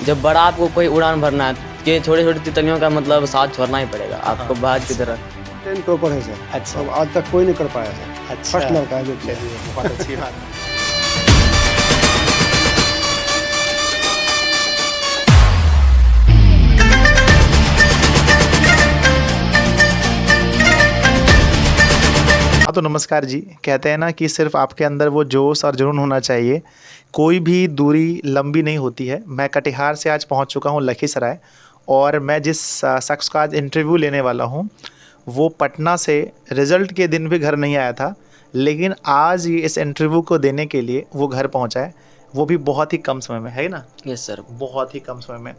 जब बड़ा आपको कोई उड़ान भरना है कि छोटे छोटे तितलियों का मतलब साथ छोड़ना ही पड़ेगा आपको बाहर की तरह। 10 टॉपर है सर। अच्छा। अब आज तक कोई नहीं कर पाया सर। अच्छा। फर्स्ट लड़का है जो किया। चलिए, बहुत अच्छी बात है। हाँ, तो नमस्कार जी। कहते हैं ना कि सिर्फ आपके अंदर वो जोश और जुनून होना चाहिए, कोई भी दूरी लंबी नहीं होती है। मैं कटिहार से आज पहुंच चुका हूं लखीसराय, और मैं जिस शख्स का आज इंटरव्यू लेने वाला हूं वो पटना से रिज़ल्ट के दिन भी घर नहीं आया था, लेकिन आज ये इस इंटरव्यू को देने के लिए वो घर पहुंचा है, वो भी बहुत ही कम समय में, है ना? Yes sir. बहुत ही कम समय में।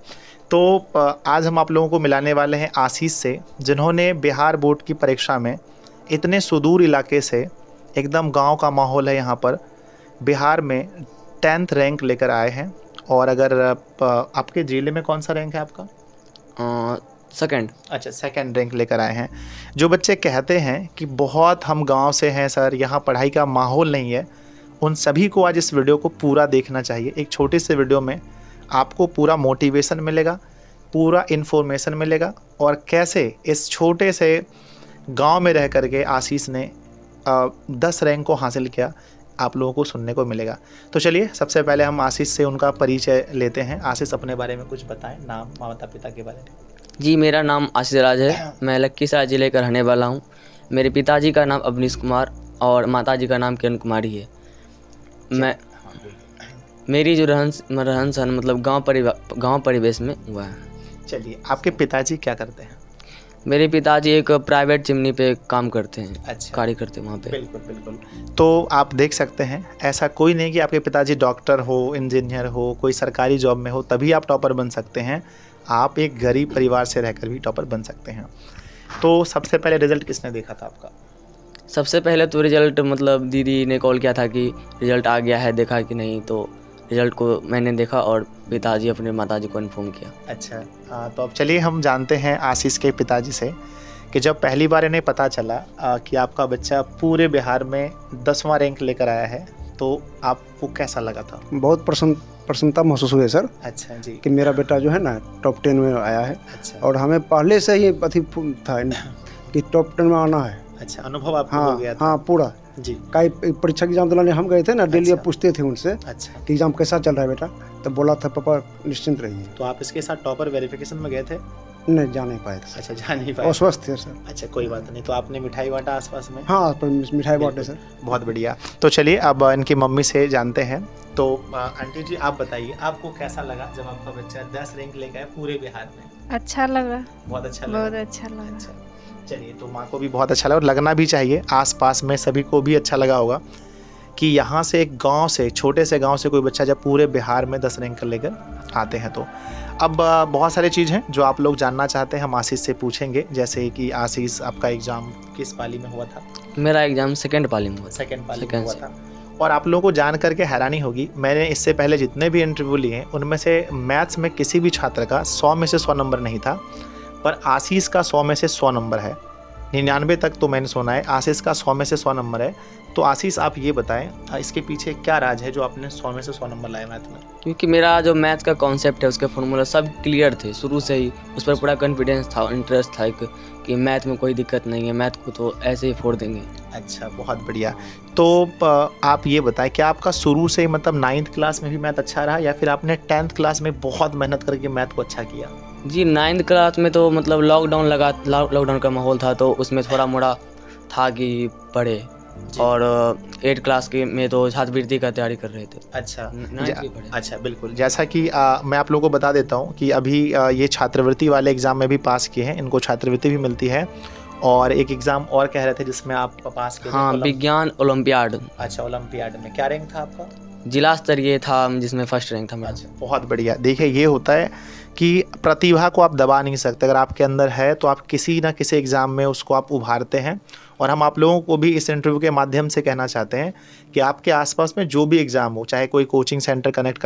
तो आज हम आप लोगों को मिलाने वाले हैं आशीष से, जिन्होंने बिहार बोर्ड की परीक्षा में इतने सुदूर इलाके से, एकदम गांव का माहौल है यहाँ पर, बिहार में 10th रैंक लेकर आए हैं। और अगर आपके जिले में कौन सा रैंक है आपका? सेकंड। अच्छा, 2nd रैंक लेकर आए हैं। जो बच्चे कहते हैं कि बहुत हम गांव से हैं सर, यहाँ पढ़ाई का माहौल नहीं है, उन सभी को आज इस वीडियो को पूरा देखना चाहिए। एक छोटे से वीडियो में आपको पूरा मोटिवेशन मिलेगा, पूरा इन्फॉर्मेशन मिलेगा, और कैसे इस छोटे से गांव में रह करके आशीष ने 10 रैंक को हासिल किया, आप लोगों को सुनने को मिलेगा। तो चलिए सबसे पहले हम आशीष से उनका परिचय लेते हैं। आशीष, अपने बारे में कुछ बताएं, नाम, माता पिता के बारे में। जी, मेरा नाम आशीष राज है। मैं लखीसराय जिले का रहने वाला हूँ। मेरे पिताजी का नाम अवनीश कुमार और माताजी का नाम किरण कुमारी है। मैं मेरी जो रहन सहन मतलब गांव परिवेश में हुआ है। चलिए, आपके पिताजी क्या करते हैं? मेरे पिताजी एक प्राइवेट चिमनी पे काम करते हैं। अच्छा। कार्य करते हैं वहाँ पे। बिल्कुल बिल्कुल। तो आप देख सकते हैं, ऐसा कोई नहीं कि आपके पिताजी डॉक्टर हो, इंजीनियर हो, कोई सरकारी जॉब में हो तभी आप टॉपर बन सकते हैं। आप एक गरीब परिवार से रहकर भी टॉपर बन सकते हैं। तो सबसे पहले रिजल्ट किसने देखा था आपका? सबसे पहले तो रिजल्ट मतलब दीदी ने कॉल किया था कि रिजल्ट आ गया है, देखा कि नहीं, तो रिजल्ट को मैंने देखा और पिताजी अपने माताजी को इन्फॉर्म किया। अच्छा। तो अब चलिए हम जानते हैं आशीष के पिताजी से कि जब पहली बार इन्हें पता चला कि आपका बच्चा पूरे बिहार में 10वां रैंक लेकर आया है, तो आपको कैसा लगा था? बहुत प्रसन्नता महसूस हुई है सर। अच्छा जी। कि मेरा बेटा जो है ना टॉप 10 में आया है। अच्छा। और हमें पहले से ही अथी था कि टॉप 10 में आना है। अच्छा, अनुभव आपको हाँ हो गया था? हाँ, पूरा जी। कई परीक्षा एग्जाम दिलाने हम गए थे ना, डेली अच्छा। पूछते थे उनसे अच्छा। कि एग्जाम कैसा चल रहा है बेटा, तो बोला था पापा निश्चिंत रहिए। तो आप इसके साथ टॉपर वेरिफिकेशन में गए थे? नहीं, जा नहीं पाए थे। अच्छा, जा नहीं पाए। अस्वस्थ थे सर। अच्छा, कोई बात नहीं। तो आपने मिठाई बांटा आसपास में? हाँ, पर मिठाई बांटे सर। बहुत बढ़िया। तो चलिए अब इनकी मम्मी से जानते हैं। तो आंटी जी, आप बताइए आपको कैसा लगा जब आपका बच्चा 10 रैंक लेकर आया पूरे बिहार में? अच्छा लगा। बहुत अच्छा लगा? बहुत अच्छा लगा। अच्छा, चलिए, तो माँ को भी बहुत अच्छा लगा और लगना भी चाहिए, आसपास में सभी को भी अच्छा लगा होगा कि यहाँ से एक गांव से, छोटे से गांव से कोई बच्चा जब पूरे बिहार में 10 रैंक लेकर आते हैं। तो अब बहुत सारी चीज़ हैं जो आप लोग जानना चाहते हैं, हम आशीष से पूछेंगे। जैसे कि आशीष, आपका एग्ज़ाम किस पाली में हुआ था? मेरा एग्जाम सेकंड पाली में हुआ था। 2nd पाली में Second हुआ से। था। और आप लोगों को जान करके हैरानी होगी, मैंने इससे पहले जितने भी इंटरव्यू लिए उनमें से मैथ्स में किसी भी छात्र का 100 में से 100 नंबर नहीं था, पर आशीष का 100 में से 100 नंबर है। 99 तक तो मैंने सुना है, आशीष का 100 में से 100 नंबर है। तो आशीष, आप ये बताएं इसके पीछे क्या राज है जो आपने 100 में से 100 नंबर लाए मैथ में? क्योंकि मेरा जो मैथ का कॉन्सेप्ट है, उसके फॉर्मूला सब क्लियर थे शुरू से ही, उस पर पूरा कॉन्फिडेंस था, इंटरेस्ट था कि मैथ में कोई दिक्कत नहीं है, मैथ को तो ऐसे ही फोड़ देंगे। अच्छा, बहुत बढ़िया। तो आप ये बताएं, क्या आपका शुरू से मतलब 9th क्लास में भी मैथ अच्छा रहा, या फिर आपने 10th क्लास में बहुत मेहनत करके मैथ को अच्छा किया? जी, 9th क्लास में तो मतलब लॉकडाउन का माहौल था, तो उसमें थोड़ा मोड़ा था कि पढ़े, और 8 क्लास के में तो छात्रवृत्ति का तैयारी कर रहे थे। अच्छा। 9th भी पढ़े। अच्छा, बिल्कुल। जैसा कि मैं आप लोगों को बता देता हूँ कि अभी ये छात्रवृत्ति वाले एग्ज़ाम में भी पास किए हैं, इनको छात्रवृत्ति भी मिलती है। और एक एग्ज़ाम और कह रहे थे जिसमें आप पास किए थे? हाँ, विज्ञान ओलंपियाड। अच्छा, ओलंपियाड में क्या रैंक था आपका? जिला स्तरीय था, जिसमें फर्स्ट रैंक था मेरा। अच्छा, बहुत बढ़िया। देखिए, ये होता है कि प्रतिभा को आप दबा नहीं सकते, अगर आपके अंदर है तो आप किसी ना किसी एग्ज़ाम में उसको आप उभारते हैं। और हम आप लोगों को भी इस इंटरव्यू के माध्यम से कहना चाहते हैं कि आपके आसपास में जो भी एग्ज़ाम हो, चाहे कोई कोचिंग सेंटर कंडक्ट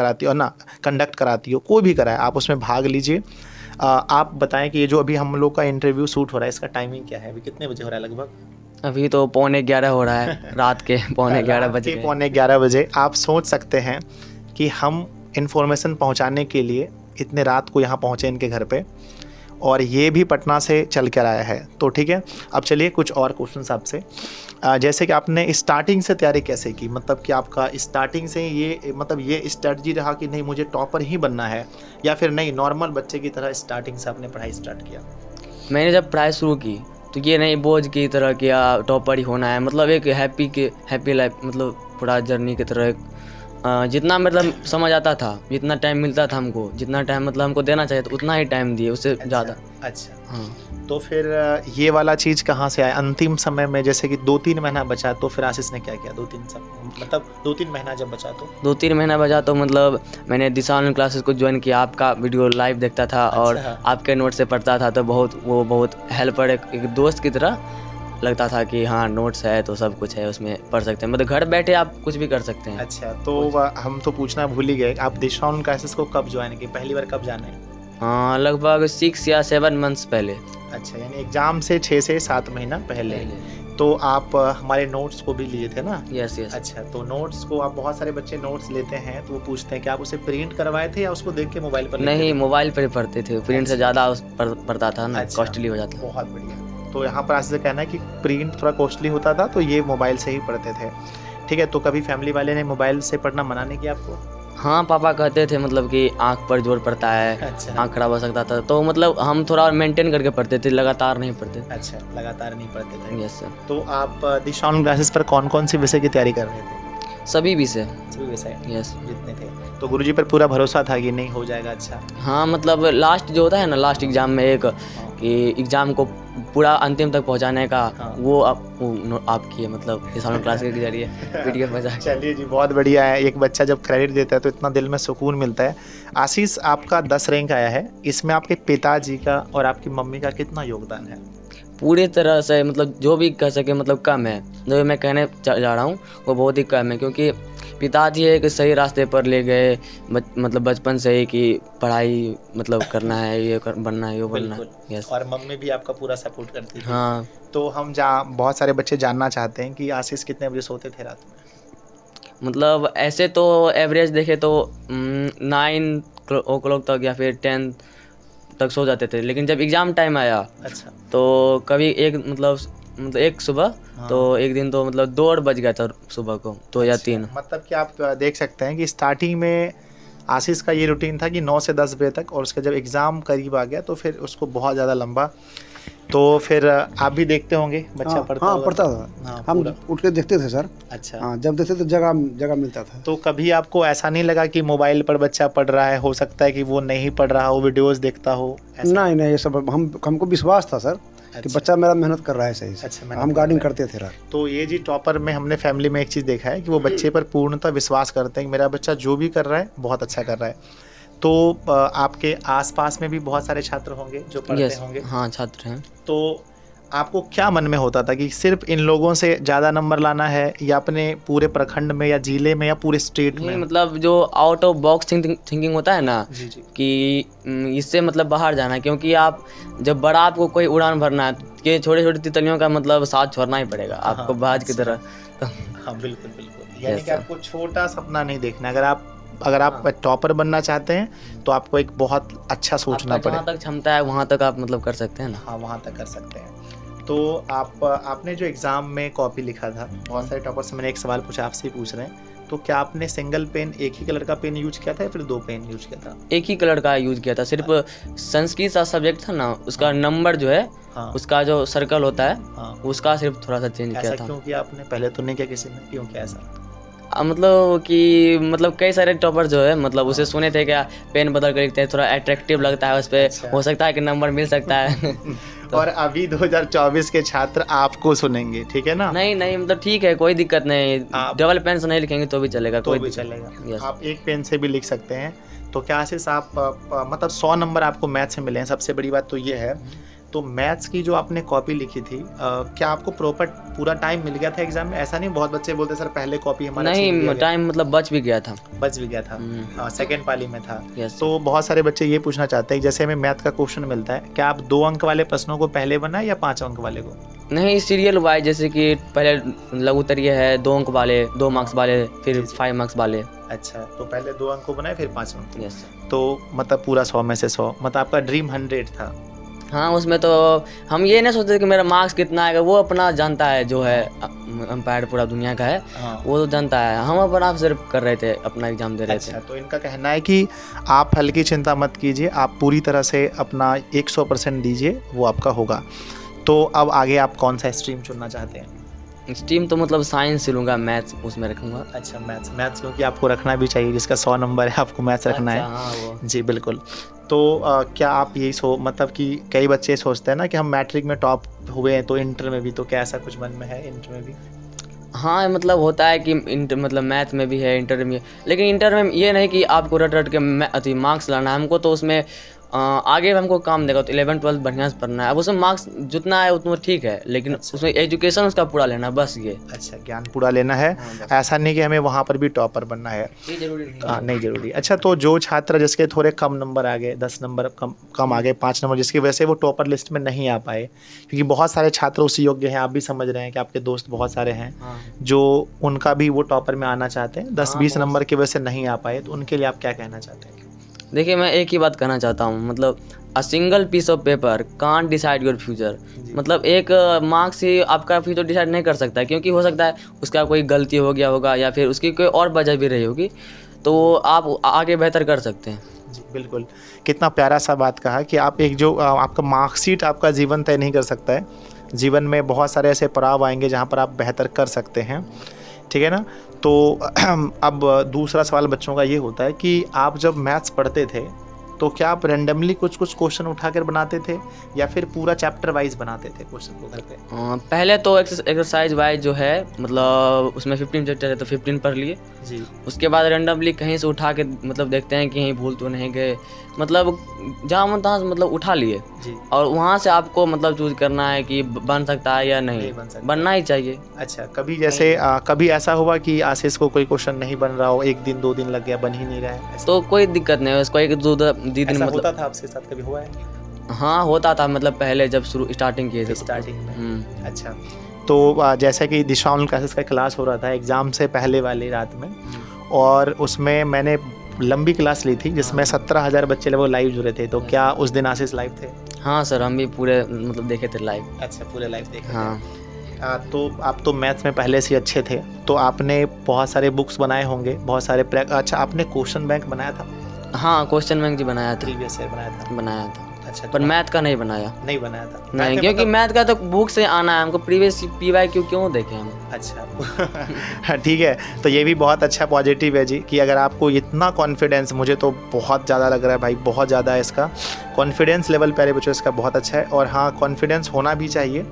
कराती हो, कोई भी कराए, आप उसमें भाग लीजिए। आप बताएं कि ये जो अभी हम लोग का इंटरव्यू शूट हो रहा है, इसका टाइमिंग क्या है, अभी कितने बजे हो रहा है लगभग? अभी तो 11:15 हो रहा है, रात के 11:15 बजे। 11:15 बजे। आप सोच सकते हैं कि हम इन्फॉर्मेशन पहुंचाने के लिए इतने रात को यहाँ पहुँचे इनके घर पे, और ये भी पटना से चल कर आया है। तो ठीक है, अब चलिए कुछ और क्वेश्चन आपसे। जैसे कि आपने स्टार्टिंग से तैयारी कैसे की, मतलब कि आपका स्टार्टिंग से ये मतलब ये स्ट्रेटजी रहा कि नहीं मुझे टॉपर ही बनना है, या फिर नहीं नॉर्मल बच्चे की तरह स्टार्टिंग से आपने पढ़ाई स्टार्ट किया? मैंने जब पढ़ाई शुरू की तो ये नहीं बोझ की तरह किया टॉपर ही होना है, मतलब एक हैप्पी लाइफ, मतलब पूरा जर्नी की तरह एक जितना मतलब समझ आता था, जितना टाइम मिलता था हमको, जितना टाइम मतलब हमको देना चाहिए तो उतना ही टाइम दिए, उससे ज़्यादा। अच्छा, हाँ। तो फिर ये वाला चीज़ कहाँ से आया अंतिम समय में? जैसे कि 2-3 महीना बचा तो फिर आशीष ने क्या किया? 2-3 महीना जब बचा तो 2-3 महीना बचा तो मतलब मैंने दिशा ऑनलाइन क्लासेस को ज्वाइन किया, आपका वीडियो लाइव देखता था और आपके नोट से पढ़ता था, तो बहुत हेल्पर, एक दोस्त की तरह लगता था कि हाँ नोट्स है तो सब कुछ है उसमें, पढ़ सकते हैं, मतलब घर बैठे आप कुछ भी कर सकते हैं। अच्छा, तो हम तो पूछना भूल ही गए, आप दिशा ऑनलाइन क्लासेस को कब ज्वाइन किए, पहली बार कब जाना है? हाँ, लगभग 6 या 7 मंथ्स पहले। अच्छा, यानी एग्ज़ाम से 6 से 7 महीना पहले। तो आप हमारे नोट्स को भी लिए थे ना? यस। अच्छा, तो नोट्स को आप, बहुत सारे बच्चे नोट्स लेते हैं तो वो पूछते हैं कि आप उसे प्रिंट करवाए थे या उसको देख के मोबाइल पर? नहीं, मोबाइल पर ही पढ़ते थे, प्रिंट से ज़्यादा उस पर पढ़ता था ना, कॉस्टली हो जाता। बहुत बढ़िया। तो यहाँ पर आशीष से कहना है कि प्रिंट थोड़ा कॉस्टली होता था तो ये मोबाइल से ही पढ़ते थे। ठीक है, तो कभी फैमिली वाले ने मोबाइल से पढ़ना मना नहीं किया आपको? हाँ, पापा कहते थे मतलब कि आँख पर जोर पड़ता है। अच्छा, आँख खराब हो सकता था, तो मतलब हम थोड़ा और मेंटेन करके पढ़ते थे, लगातार नहीं पढ़ते। अच्छा, लगातार नहीं पढ़ते थे। Yes sir. तो आप दिशा ऑनलाइन क्लासेस पर कौन कौन से विषय की तैयारी कर रहे थे? सभी विषय। सभी विषय यस। जितने थे, तो गुरुजी पर पूरा भरोसा था कि नहीं हो जाएगा? अच्छा। हाँ, मतलब लास्ट जो होता है ना, लास्ट एग्ज़ाम में एक कि एग्ज़ाम को पूरा अंतिम तक पहुंचाने का, वो आपकी है, मतलब दिशा ऑनलाइन क्लास के जरिए वीडियो बजा। चलिए जी, बहुत बढ़िया है। एक बच्चा जब क्रेडिट देता है तो इतना दिल में सुकून मिलता है। आशीष, आपका 10 रैंक आया है, इसमें आपके पिताजी का और आपकी मम्मी का कितना योगदान है? पूरी तरह से मतलब जो भी कह सके मतलब कम है, जो मैं कहने जा रहा हूँ वो बहुत ही कम है, क्योंकि पिताजी एक सही रास्ते पर ले गए, मतलब बचपन से ही कि पढ़ाई मतलब करना है, ये बनना है, ये बनना है। यस। और मम्मी भी आपका पूरा सपोर्ट करती थी? हाँ। तो हम बहुत सारे बच्चे जानना चाहते हैं कि आशीष कितने बजे सोते थे रात में? मतलब ऐसे तो एवरेज देखे तो 9 o'clock तक या फिर 10 तक सो जाते थे, लेकिन जब एग्ज़ाम टाइम आया, अच्छा, तो कभी एक सुबह, तो एक दिन तो मतलब 2 बज गया था सुबह को, 2 या 3। मतलब कि आप देख सकते हैं कि स्टार्टिंग में आशीष का ये रूटीन था कि 9 से 10 बजे तक, और उसका जब एग्ज़ाम करीब आ गया तो फिर उसको बहुत ज़्यादा लंबा। तो फिर आप भी देखते होंगे बच्चा पढ़ता? हाँ, पढ़ता था। हम उठ के देखते थे सर। अच्छा। हाँ, जब देखते तो जगह मिलता था। तो कभी आपको ऐसा नहीं लगा कि मोबाइल पर बच्चा पढ़ रहा है, हो सकता है कि वो नहीं पढ़ रहा हो, वीडियोस देखता हो? नहीं, ये सब हमको विश्वास था सर। अच्छा। कि बच्चा मेरा मेहनत कर रहा है सही से। अच्छा, हम गार्डिंग करते थे। तो ये जी टॉपर में हमने फैमिली में एक चीज़ देखा है कि वो बच्चे पर पूर्णतः विश्वास करते हैं कि मेरा बच्चा जो भी कर रहा है बहुत अच्छा कर रहा है। तो आपके आसपास में भी बहुत सारे छात्र होंगे जो पढ़ते होंगे? हाँ, छात्र हैं। तो आपको क्या मन में होता था कि सिर्फ इन लोगों से ज़्यादा नंबर लाना है, या अपने पूरे प्रखंड में या जिले में या पूरे स्टेट में? मतलब जो आउट ऑफ बॉक्स थिंकिंग होता है ना, जी जी, कि इससे मतलब बाहर जाना है, क्योंकि आप जब बड़ा आपको कोई उड़ान भरना है कि छोटे छोटे तितलियों का मतलब साथ छोड़ना ही पड़ेगा आपको, बाज की तरह। हाँ, बिल्कुल बिल्कुल, यानी कि आपको छोटा सपना नहीं देखना। अगर आप टॉपर बनना चाहते हैं तो आपको एक बहुत अच्छा सोचना पड़ेगा। जहाँ तक क्षमता है वहाँ तक आप मतलब कर सकते हैं ना। हाँ, वहाँ तक कर सकते हैं। तो आपने जो एग्ज़ाम में कॉपी लिखा था, बहुत सारे टॉपर से मैंने एक सवाल पूछा, आपसे ही पूछ रहे हैं, तो क्या आपने सिंगल पेन, एक ही कलर का पेन यूज किया था या फिर 2 पेन यूज किया था? एक ही कलर का यूज किया था। सिर्फ संस्कृत का सब्जेक्ट था ना, उसका नंबर जो है, उसका जो सर्कल होता है, उसका सिर्फ थोड़ा सा चेंज किया था। क्यों किया आपने? पहले तो नहीं किया किसी ने, क्यों किया ऐसा? मतलब कई सारे टॉपर जो है मतलब उसे सुने थे क्या पेन बदल कर लिखते हैं, थोड़ा अट्रैक्टिव लगता है उस पर। अच्छा। हो सकता है कि नंबर मिल सकता है। तो और अभी 2024 के छात्र आपको सुनेंगे, ठीक है ना? नहीं, मतलब ठीक है, कोई दिक्कत नहीं, डबल पेन से नहीं लिखेंगे तो भी चलेगा, तो भी चलेगा। आप एक पेन से भी लिख सकते हैं। तो क्या आशीष, आप मतलब 100 नंबर आपको मैथ से मिले हैं, सबसे बड़ी बात तो ये है। तो मैथ्स की जो आपने कॉपी लिखी थी, क्या आपको प्रॉपर पूरा टाइम मिल गया था एग्जाम में? ऐसा नहीं, बहुत बच्चे बोलते सर पहले कॉपी हमारा छीन लिया नहीं, गया। टाइम मतलब बच भी गया था। बच भी गया था, सेकेंड पाली में था। यस। तो बहुत सारे बच्चे ये पूछना चाहते हैं, जैसे हमें मैथ का क्वेश्चन मिलता है, क्या आप 2 अंक वाले प्रश्नों को पहले बनाए या 5 अंक वाले को? नहीं, सीरियल वाइज, जैसे कि पहले लघु उत्तरीय है 2 अंक वाले, 2 मार्क्स वाले, फिर 5 मार्क्स वाले। अच्छा, तो पहले 2 अंक को बनाए फिर 5 अंक। यस। तो मतलब पूरा 100 में से 100, मतलब आपका ड्रीम 100 था। हाँ, उसमें तो हम ये नहीं सोचते कि मेरा मार्क्स कितना आएगा, वो अपना जानता है, जो है अंपायर पूरा दुनिया का है, वो तो जानता है। हम अपना सिर्फ कर रहे थे, अपना एग्जाम दे रहे थे। अच्छा, तो इनका कहना है कि आप हल्की चिंता मत कीजिए, आप पूरी तरह से अपना 100% दीजिए, वो आपका होगा। तो अब आगे आप कौन सा स्ट्रीम चुनना चाहते हैं? स्ट्रीम तो मतलब साइंस से लूँगा, मैथ्स उसमें रखूँगा। अच्छा, मैथ्स क्योंकि आपको रखना भी चाहिए, जिसका 100 नंबर है आपको मैथ्स रखना है। हाँ, वो। जी बिल्कुल। तो क्या आप यही मतलब कि कई बच्चे सोचते हैं ना कि हम मैट्रिक में टॉप हुए हैं तो इंटर में भी, तो क्या ऐसा कुछ मन में है इंटर में भी? हाँ, मतलब होता है कि इंटर मतलब मैथ में भी है, इंटर में, लेकिन इंटर में ये नहीं कि आपको रट रट के मार्क्स लाना है हमको, तो उसमें आगे हमको काम देगा। तो 11-12 बढ़िया से पढ़ना है। अब उसमें मार्क्स जितना है उतना ठीक है, लेकिन उसमें एजुकेशन उसका पूरा लेना, बस ये। अच्छा, ज्ञान पूरा लेना है। हाँ, ऐसा नहीं कि हमें वहाँ पर भी टॉपर बनना है, ये जरूरी नहीं। नहीं जरूरी। अच्छा, तो जो छात्र जिसके थोड़े कम नंबर आ गए, 10 नंबर कम आ गए, 5 नंबर, जिसकी वजह से वो टॉपर लिस्ट में नहीं आ पाए, क्योंकि बहुत सारे छात्र उस योग्य हैं, आप भी समझ रहे हैं कि आपके दोस्त बहुत सारे हैं जो उनका भी वो टॉपर में आना चाहते हैं, 10-20 नंबर की वजह से नहीं आ पाए, तो उनके लिए आप क्या कहना चाहते हैं? देखिए, मैं एक ही बात कहना चाहता हूँ, मतलब a single piece of paper can't decide your future. मतलब एक मार्क्स ही आपका फ्यूचर डिसाइड नहीं कर सकता है, क्योंकि हो सकता है उसका कोई गलती हो गया होगा, या फिर उसकी कोई और वजह भी रही होगी, तो आप आगे बेहतर कर सकते हैं। जी बिल्कुल, कितना प्यारा सा बात कहा कि आप एक जो आपका मार्कशीट आपका जीवन तय नहीं कर सकता है। जीवन में बहुत सारे ऐसे पड़ाव आएंगे जहाँ पर आप बेहतर कर सकते हैं, ठीक है ना? तो अब दूसरा सवाल बच्चों का ये होता है कि आप जब मैथ्स पढ़ते थे तो क्या आप रैंडमली कुछ क्वेश्चन उठाकर बनाते थे या फिर पूरा चैप्टर वाइज बनाते थे क्वेश्चन को घर पे? पहले तो एक्सरसाइज वाइज जो है, मतलब उसमें 15 चैप्टर है तो 15 पढ़ लिए जी। उसके बाद रैंडमली कहीं से उठा के मतलब देखते हैं कि कहीं भूल तो नहीं गए, मतलब जहाँ मन तहाँ से मतलब उठा लिए जी। और वहाँ से आपको मतलब चूज करना है कि बन सकता है या नहीं, बन सकता, बनना ही चाहिए। अच्छा, कभी जैसे कभी ऐसा हुआ कि आशीष को कोई क्वेश्चन नहीं बन रहा हो, 1 दिन 2 दिन लग गया, बन ही नहीं रहा है, तो कोई दिक्कत नहीं है, उसको 1-2 दिन ऐसा मतलब होता था आपके साथ, कभी हुआ है? हाँ, होता था, मतलब पहले जब स्टार्टिंग किए थे स्टार्टिंग में। अच्छा, तो जैसे कि दिशा ऑनलाइन क्लासेस का क्लास हो रहा था एग्ज़ाम से पहले वाली रात में, और उसमें मैंने लंबी क्लास ली थी जिसमें 17,000 बच्चे लगभग लाइव जुड़े थे, तो क्या उस दिन आशीष लाइव थे? हाँ सर, हम भी पूरे मतलब देखे थे लाइव। अच्छा, पूरे लाइव देखे? हाँ। तो आप तो मैथ्स में पहले से अच्छे थे, तो आपने बहुत सारे बुक्स बनाए होंगे, बहुत सारे अच्छा, आपने क्वेश्चन बैंक बनाया था? हाँ, क्वेश्चन बैंक जी बनाया था, प्रीवियस ईयर बनाया था। अच्छा, पर मैथ का नहीं बनाया। नहीं बनाया था? नहीं, क्योंकि मैथ का तो बुक से आना है हमको, प्रीवियस PYQ क्यों देखें हम। अच्छा ठीक है, तो ये भी बहुत अच्छा पॉजिटिव है जी कि अगर आपको इतना कॉन्फिडेंस, मुझे तो बहुत ज़्यादा लग रहा है भाई, बहुत ज़्यादा है इसका कॉन्फिडेंस लेवल, प्यारे बच्चों इसका बहुत अच्छा है। और हाँ, कॉन्फिडेंस होना भी चाहिए,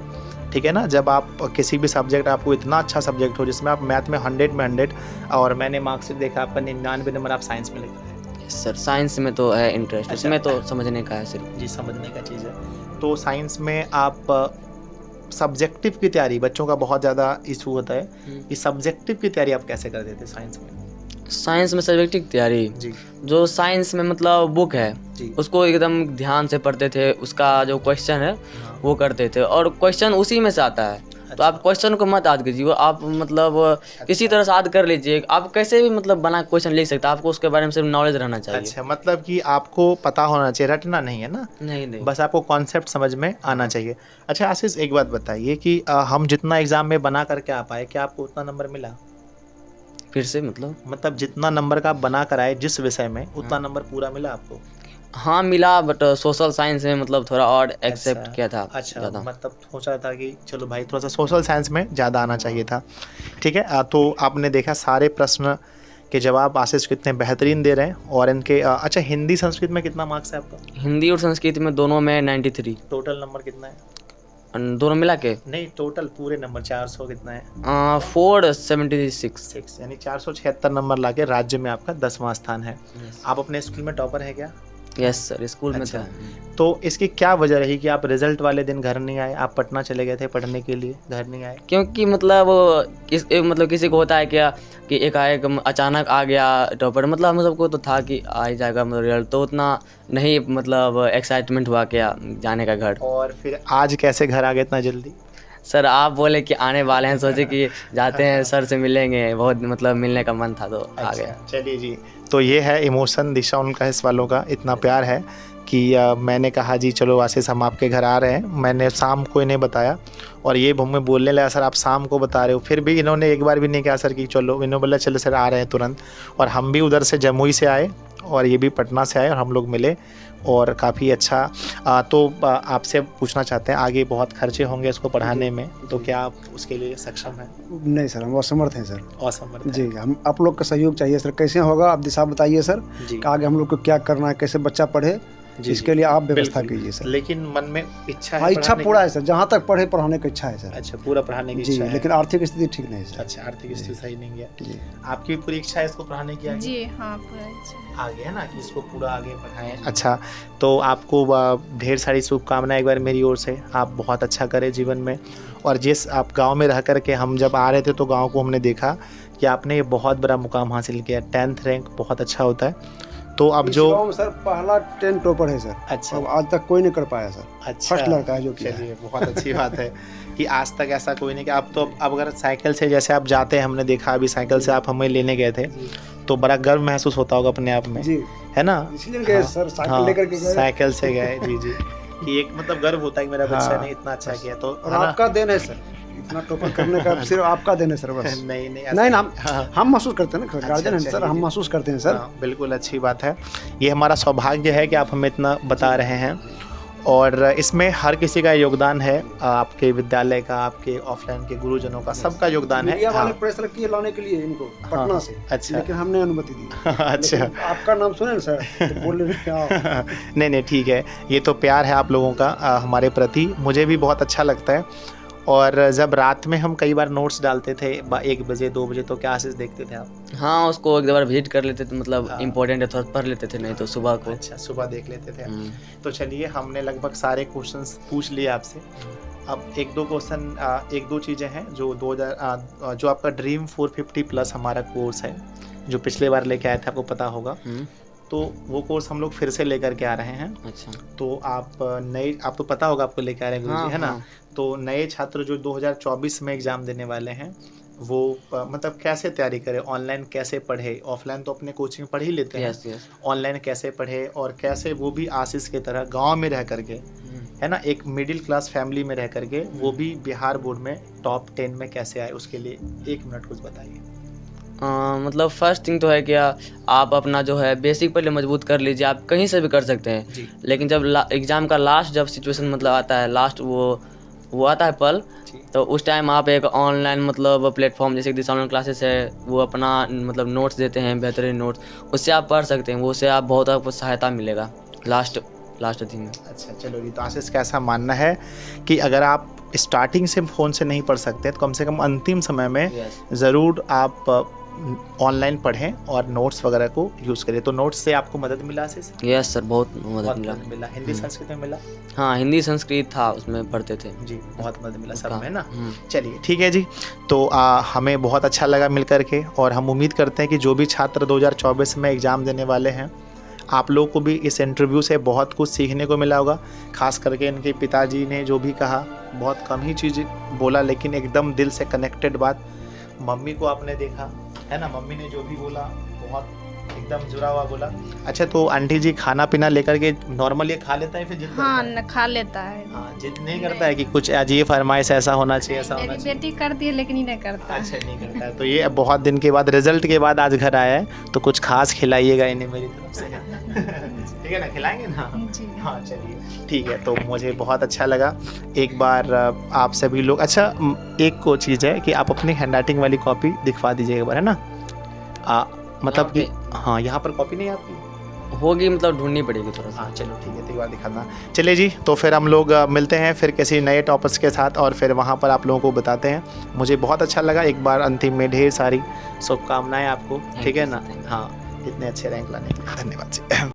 ठीक है ना? जब आप किसी भी सब्जेक्ट, आपको इतना अच्छा सब्जेक्ट हो जिसमें आप मैथ में 100 में 100, और मैंने मार्क्स देखा आपका 99 नंबर आप साइंस में लेकर आए। सर, साइंस में तो है इंटरेस्ट, इसमें तो समझने का है सिर्फ। जी, समझने का चीज़ है। तो साइंस में आप सब्जेक्टिव की तैयारी, बच्चों का बहुत ज़्यादा इशू होता है कि सब्जेक्टिव की तैयारी आप कैसे कर देते साइंस में? साइंस में सब्जेक्टिव तैयारी जी, जो साइंस में मतलब बुक है जी, उसको एकदम ध्यान से पढ़ते थे, उसका जो क्वेश्चन है वो करते थे, और क्वेश्चन उसी में से आता है। तो आप क्वेश्चन को मत याद कीजिए, आप मतलब किसी तरह से याद कर लीजिए, आप कैसे भी मतलब बना क्वेश्चन लिख सकते हैं, आपको उसके बारे में सिर्फ नॉलेज रहना चाहिए। अच्छा, मतलब कि आपको पता होना चाहिए, रटना नहीं है ना? नहीं, बस आपको कॉन्सेप्ट समझ में आना चाहिए। अच्छा आशीष, एक बात बताइए कि हम जितना एग्जाम में बना करके आ पाए, क्या आपको उतना नंबर मिला? फिर से मतलब जितना नंबर का आप बना कर आए जिस विषय में, उतना नंबर पूरा मिला आपको? हाँ मिला, बट सोशल साइंस में मतलब थोड़ा और एक्सेप्ट किया था। अच्छा, मतलब सोचा था कि चलो भाई थोड़ा सा सोशल साइंस में ज़्यादा आना चाहिए था, ठीक है। तो आपने देखा सारे प्रश्न के जवाब आशीष कितने बेहतरीन दे रहे हैं, और इनके अच्छा, हिंदी संस्कृत में कितना मार्क्स है आपका? हिंदी और संस्कृत में दोनों में 93। टोटल नंबर कितना है दोनों मिला के? नहीं, टोटल पूरे नंबर 400 कितना है? 476, यानी 476 नंबर लाके राज्य में आपका 10वां स्थान है। आप अपने स्कूल में टॉपर है क्या? यस सर, स्कूल में अच्छा। था। तो इसकी क्या वजह रही कि आप रिजल्ट वाले दिन घर नहीं आए? आप पटना चले गए थे पढ़ने के लिए, घर नहीं आए? क्योंकि मतलब मतलब किसी को होता है क्या कि एकाएक अचानक आ गया टॉपर, मतलब हम सबको तो था कि आ ही जाएगा मतलब रिजल्ट, तो उतना नहीं मतलब एक्साइटमेंट हुआ क्या जाने का घर। और फिर आज कैसे घर आ गए इतना जल्दी? सर आप बोले कि आने वाले हैं, सोचे कि जाते हैं सर से मिलेंगे, बहुत मतलब मिलने का मन था तो आ गए। अच्छा, चलिए जी। तो ये है इमोशन दिशा उनका, इस वालों का इतना प्यार है कि मैंने कहा जी चलो आशीष हम आपके घर आ रहे हैं। मैंने शाम को इन्हें बताया और ये हमें बोलने लगा सर आप शाम को बता रहे हो, फिर भी इन्होंने एक बार भी नहीं कहा सर कि चलो, इन्होंने बोला चलो सर आ रहे हैं तुरंत। और हम भी उधर से जमुई से आए और ये भी पटना से आए और हम लोग मिले और काफ़ी अच्छा। आपसे पूछना चाहते हैं, आगे बहुत खर्चे होंगे इसको पढ़ाने में, तो क्या आप उसके लिए सक्षम हैं? नहीं सर, हम असमर्थ हैं सर। असमर्थ जी, हम आप लोग का सहयोग चाहिए सर। कैसे होगा आप दिशा बताइए सर जी कि आगे हम लोग को क्या करना है, कैसे बच्चा पढ़े, जी, इसके लिए आप व्यवस्था बिल्कुल। कीजिए सर। लेकिन मन में इच्छा है? हाँ, इच्छा पढ़ाने पूरा की? है सर, जहाँ तक पढ़े पढ़ाने की इच्छा है सर। अच्छा, पूरा पढ़ाने की जी, इच्छा है। लेकिन आर्थिक स्थिति ठीक नहीं है सर। अच्छा, आर्थिक स्थिति सही नहीं है। जी, आपकी भी पूरी इच्छा है इसको पढ़ाने की आगे? जी हाँ, पूरा इच्छा। आगे है ना कि इसको पूरा आगे पढ़ाएं। अच्छा, तो आपको ढेर सारी शुभकामनाएं एक बार मेरी ओर से। आप बहुत अच्छा करें जीवन में। और जिस आप गांव में रह कर के, हम जब आ रहे थे तो गांव को हमने देखा कि आपने ये बहुत बड़ा मुकाम हासिल किया, 10th रैंक बहुत अच्छा होता है। तो अब इस जो गाँव में सर पहला 10 टॉपर है सर। अच्छा, अब आज तक कोई नहीं कर पाया सर। अच्छा, फर्स्ट लड़का है जो किया है। चलिए बहुत अच्छी बात है कि आज तक ऐसा कोई नहीं कि अब तो अब अगर साइकिल से जैसे आप जाते हैं, हमने देखा अभी साइकिल से आप हमें लेने गए थे, तो बड़ा गर्व महसूस होता होगा अपने आप में, जी, है ना? इसलिए गए सर, साइकिल लेकर के गए। साइकिल से गए जी जी, कि एक मतलब गर्व होता है कि मेरा बच्चा हाँ, ने इतना अच्छा किया। तो और है ना? आपका देन है सर, इतना टॉपर करने का सिर्फ आपका देन है सर बस। नहीं नहीं नहीं ना, हाँ, हम महसूस करते हैं ना, गार्जियन है सर, चलिए हम जी। महसूस करते हैं सर। हाँ, बिल्कुल अच्छी बात है। ये हमारा सौभाग्य है कि आप हमें इतना बता रहे हैं और इसमें हर किसी का योगदान है, आपके विद्यालय का, आपके ऑफलाइन के गुरुजनों का, सबका योगदान है। मीडिया वाले हाँ, प्रेशर किए लाने के लिए इनको पटना से, अच्छा। लेकिन हमने अनुमति दी। अच्छा। लेकिन आपका नाम सुने ना सर तो बोल रहे क्या। नहीं नहीं, ठीक है, ये तो प्यार है आप लोगों का हमारे प्रति, मुझे भी बहुत अच्छा लगता है। और जब रात में हम कई बार नोट्स डालते थे 1 बजे 2 बजे, तो क्या आशीष देखते थे आप? हाँ, उसको एक बार विजिट कर लेते थे, मतलब हाँ। इम्पोर्टेंट है थोड़ा पढ़ लेते थे, नहीं तो सुबह को। अच्छा, सुबह देख लेते थे। हम्म, तो चलिए, हमने लगभग सारे क्वेश्चंस पूछ लिए आपसे। अब 1-2 क्वेश्चन, 1-2 चीज़ें हैं जो 2000 जो आपका ड्रीम 450 प्लस हमारा कोर्स है, जो पिछले बार लेके आए थे, आपको पता होगा। तो वो कोर्स हम लोग फिर से लेकर के आ रहे हैं। अच्छा। तो आप आप तो पता होगा आपको लेके आ रहे हैं गुरुजी, हाँ, है ना? हाँ। तो नए छात्र जो 2024 में एग्ज़ाम देने वाले हैं, वो मतलब कैसे तैयारी करें, ऑनलाइन कैसे पढ़े, ऑफलाइन तो अपने कोचिंग पढ़ ही लेते हैं, यस यस। ऑनलाइन कैसे पढ़े और कैसे वो भी आशीष की तरह गांव में रह करके, है ना, एक मिडिल क्लास फैमिली में रह करके, वो भी बिहार बोर्ड में टॉप 10 में कैसे आए, उसके लिए 1 मिनट कुछ बताइए। मतलब फर्स्ट थिंग तो है क्या, आप अपना जो है बेसिक पहले मजबूत कर लीजिए, आप कहीं से भी कर सकते हैं। जी लेकिन जब एग्ज़ाम का लास्ट जब सिचुएशन मतलब आता है, लास्ट वो आता है पल, जी, तो उस टाइम आप एक ऑनलाइन मतलब प्लेटफॉर्म जैसे कि दिशा ऑनलाइन क्लासेस है, वो अपना मतलब नोट्स देते हैं, बेहतरीन नोट्स, उससे आप पढ़ सकते हैं, वो उससे आप बहुत आपको सहायता मिलेगा लास्ट दिन में। अच्छा, चलो जी। तो आशीष का ऐसा मानना है कि अगर आप स्टार्टिंग से फ़ोन से नहीं पढ़ सकते, तो कम से कम अंतिम समय में यस ज़रूर आप ऑनलाइन पढ़ें और नोट्स वगैरह को यूज़ करें। तो नोट्स से आपको मदद मिला आशीष? यस सर, बहुत बहुत मदद मिला। मदद मिला। हिंदी संस्कृत में मिला? हाँ, हिंदी संस्कृत था, उसमें पढ़ते थे जी, बहुत मदद मिला सब में ना। हम्म। चलिए ठीक है जी। तो हमें बहुत अच्छा लगा मिल करके, और हम उम्मीद करते हैं कि जो भी छात्र 2024 में एग्ज़ाम देने वाले हैं, आप लोग को भी इस इंटरव्यू से बहुत कुछ सीखने को मिला होगा। खास करके इनके पिताजी ने जो भी कहा, बहुत कम ही चीज़ बोला, लेकिन एकदम दिल से कनेक्टेड बात। मम्मी को आपने देखा, है ना, मम्मी ने जो भी बोला बहुत एकदम जुड़ा हुआ बोला। अच्छा, तो आंटी जी खाना पीना लेकर के नॉर्मल ये खा लेता है, फिर जिद हाँ, करता है? न खा लेता है। हाँ, जिद नहीं करता है कि कुछ आज ये फरमाइश ऐसा होना चाहिए, ऐसा होना मेरी चाहिए? बेटी करती है लेकिन ये नहीं करता। अच्छा, नहीं करता है। तो ये बहुत दिन के बाद, रिजल्ट के बाद आज घर आया है, तो कुछ खास खिलाइएगा इन्हें मेरी तरफ से। ठीक है ना, खिलाएंगे ना? जी हाँ, चलिए ठीक है। तो मुझे बहुत अच्छा लगा। एक बार आप सभी लोग, अच्छा एक को चीज़ है कि आप अपनी हैंडराइटिंग वाली कॉपी दिखवा दीजिए एक बार, है ना? मतलब कि हाँ, यहाँ पर कॉपी नहीं है आपकी? होगी, मतलब ढूंढनी पड़ेगी थोड़ा सा। हाँ, चलो ठीक है, तो एक बार दिखाना। चलिए जी, तो फिर हम लोग मिलते हैं फिर किसी नए टॉपर्स के साथ, और फिर वहाँ पर आप लोगों को बताते हैं। मुझे बहुत अच्छा लगा। एक बार अंतिम में ढेर सारी शुभकामनाएं आपको, ठीक है ना? हाँ, इतने अच्छे रैंक लाने के लिए धन्यवाद जी।